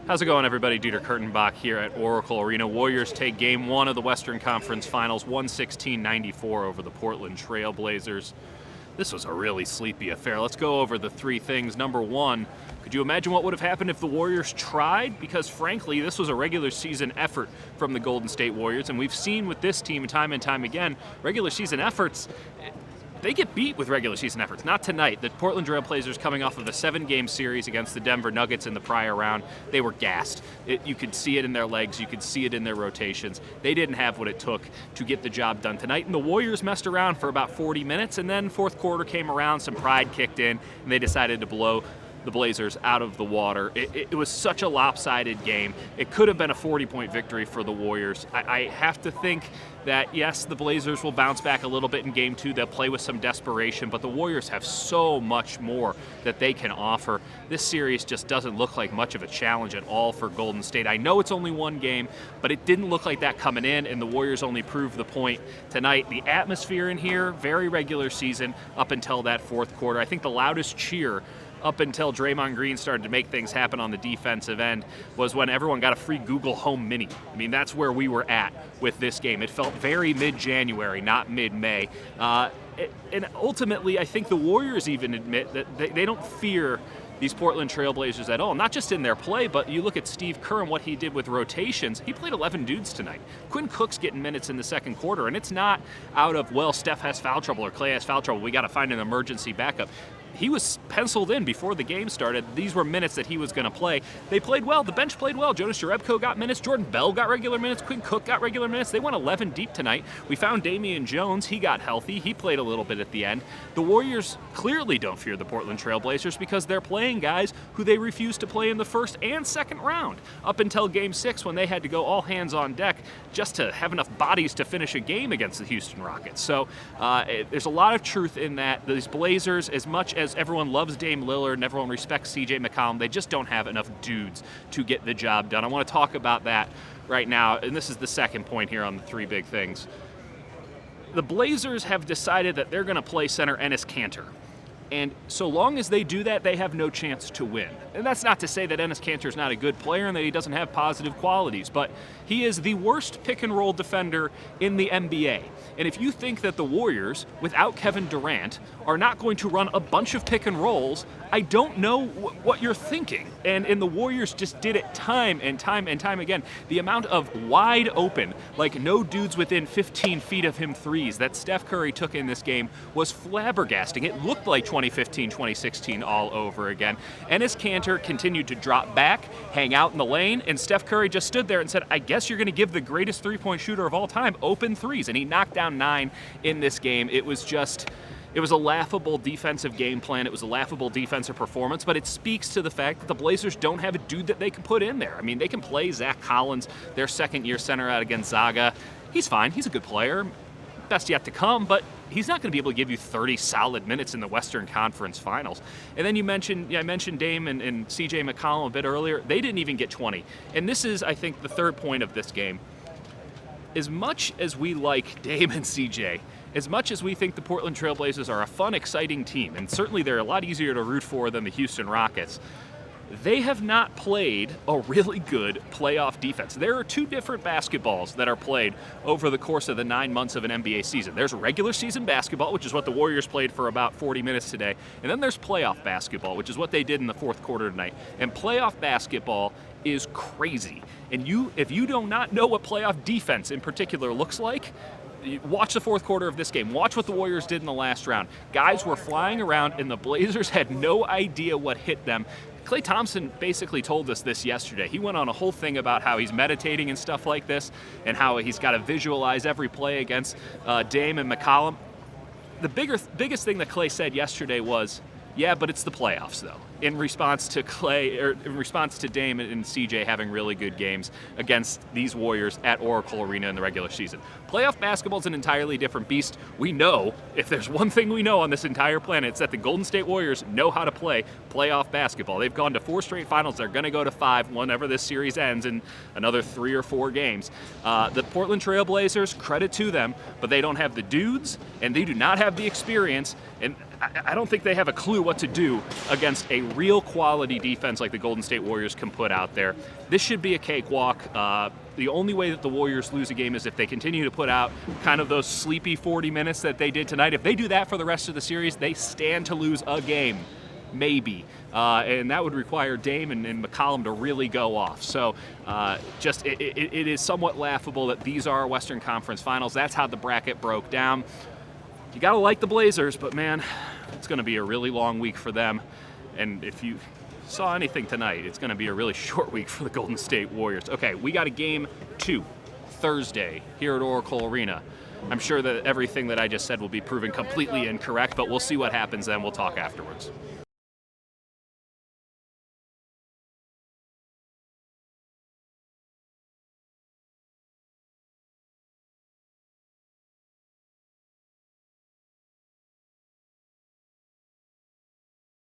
How's it going, everybody? Dieter Kurtenbach here at Oracle Arena. Warriors take Game 1 of the Western Conference Finals, 116-94 over the Portland Trail Blazers. This was a really sleepy affair. Let's go over the three things. Number one, could you imagine what would have happened if the Warriors tried? Because frankly, this was a regular season effort from the Golden State Warriors, and we've seen with this team time and time again, regular season efforts, they get beat with regular season efforts. Not tonight. The Portland Trail Blazers, coming off of a 7-game series against the Denver Nuggets in the prior round, they were gassed. You could see it in their legs. You could see it in their rotations. They didn't have what it took to get the job done tonight. And the Warriors messed around for about 40 minutes, and then fourth quarter came around, some pride kicked in, and they decided to blow the Blazers out of the water. It was such a lopsided game. It could have been a 40-point victory for the Warriors. I have to think that, yes, the Blazers will bounce back a little bit in Game 2. They'll play with some desperation, but the Warriors have so much more that they can offer. This series just doesn't look like much of a challenge at all for Golden State. I know it's only one game, but it didn't look like that coming in, and the Warriors only proved the point tonight. The atmosphere in here, very regular season up until that fourth quarter. I think the loudest cheer up until Draymond Green started to make things happen on the defensive end was when everyone got a free Google Home Mini. I mean, that's where we were at with this game. It felt very mid-January, not mid-May. And ultimately, I think the Warriors even admit that they don't fear these Portland Trail Blazers at all, not just in their play, but you look at Steve Kerr and what he did with rotations. He played 11 dudes tonight. Quinn Cook's getting minutes in the second quarter, and it's not out of, well, Steph has foul trouble or Clay has foul trouble, we got to find an emergency backup. He was penciled in before the game started. These were minutes that he was going to play. They played well. The bench played well. Jonas Jerebko got minutes. Jordan Bell got regular minutes. Quinn Cook got regular minutes. They went 11 deep tonight. We found Damian Jones. He got healthy. He played a little bit at the end. The Warriors clearly don't fear the Portland Trail Blazers because they're playing guys who they refused to play in the first and second round up until Game 6 when they had to go all hands on deck just to have enough bodies to finish a game against the Houston Rockets. So there's a lot of truth in that. These Blazers, as much as everyone loves Dame Lillard and everyone respects CJ McCollum, they just don't have enough dudes to get the job done. I want to talk about that right now, and this is the second point here on the three big things. The Blazers have decided that they're going to play center Enes Kanter. And so long as they do that, they have no chance to win. And that's not to say that Enes Kanter is not a good player and that he doesn't have positive qualities, but he is the worst pick-and-roll defender in the NBA. And if you think that the Warriors, without Kevin Durant, are not going to run a bunch of pick-and-rolls, I don't know what you're thinking. And the Warriors just did it time and time and time again. The amount of wide open, like no dudes within 15 feet of him threes that Steph Curry took in this game was flabbergasting. It looked like 2015, 2016 all over again. Enes Kanter continued to drop back, hang out in the lane, and Steph Curry just stood there and said, I guess you're going to give the greatest three-point shooter of all time open threes. And he knocked down 9 in this game. It was a laughable defensive game plan. It was a laughable defensive performance, but it speaks to the fact that the Blazers don't have a dude that they can put in there. I mean, they can play Zach Collins, their second-year center out of Gonzaga. He's fine. He's a good player. Best yet to come, but he's not going to be able to give you 30 solid minutes in the Western Conference Finals. And then I mentioned Dame and CJ McCollum a bit earlier. They didn't even get 20. And this is, I think, the third point of this game. As much as we like Dame and CJ, as much as we think the Portland Trail Blazers are a fun, exciting team, and certainly they're a lot easier to root for than the Houston Rockets, they have not played a really good playoff defense. There are two different basketballs that are played over the course of the 9 months of an NBA season. There's regular season basketball, which is what the Warriors played for about 40 minutes today, and then there's playoff basketball, which is what they did in the fourth quarter tonight. And playoff basketball is crazy. And if you do not know what playoff defense in particular looks like, watch the fourth quarter of this game. Watch what the Warriors did in the last round. Guys were flying around, and the Blazers had no idea what hit them. Klay Thompson basically told us this yesterday. He went on a whole thing about how he's meditating and stuff like this, and how he's got to visualize every play against Dame and McCollum. The biggest thing that Klay said yesterday was, yeah, but it's the playoffs, though, in response to Dame and CJ having really good games against these Warriors at Oracle Arena in the regular season. Playoff basketball is an entirely different beast. We know, if there's one thing we know on this entire planet, it's that the Golden State Warriors know how to play playoff basketball. They've gone to 4 straight finals. They're going to go to 5 whenever this series ends in another 3 or 4 games. The Portland Trail Blazers, credit to them, but they don't have the dudes, and they do not have the experience. And I don't think they have a clue what to do against a real quality defense like the Golden State Warriors can put out there. This should be a cakewalk. The only way that the Warriors lose a game is if they continue to put out kind of those sleepy 40 minutes that they did tonight. If they do that for the rest of the series, they stand to lose a game. Maybe. And that would require Dame and McCollum to really go off. So it is somewhat laughable that these are Western Conference Finals. That's how the bracket broke down. You got to like the Blazers, but man, it's going to be a really long week for them. And if you saw anything tonight, it's going to be a really short week for the Golden State Warriors. Okay, we got a game 2, Thursday, here at Oracle Arena. I'm sure that everything that I just said will be proven completely incorrect, but we'll see what happens then. We'll talk afterwards.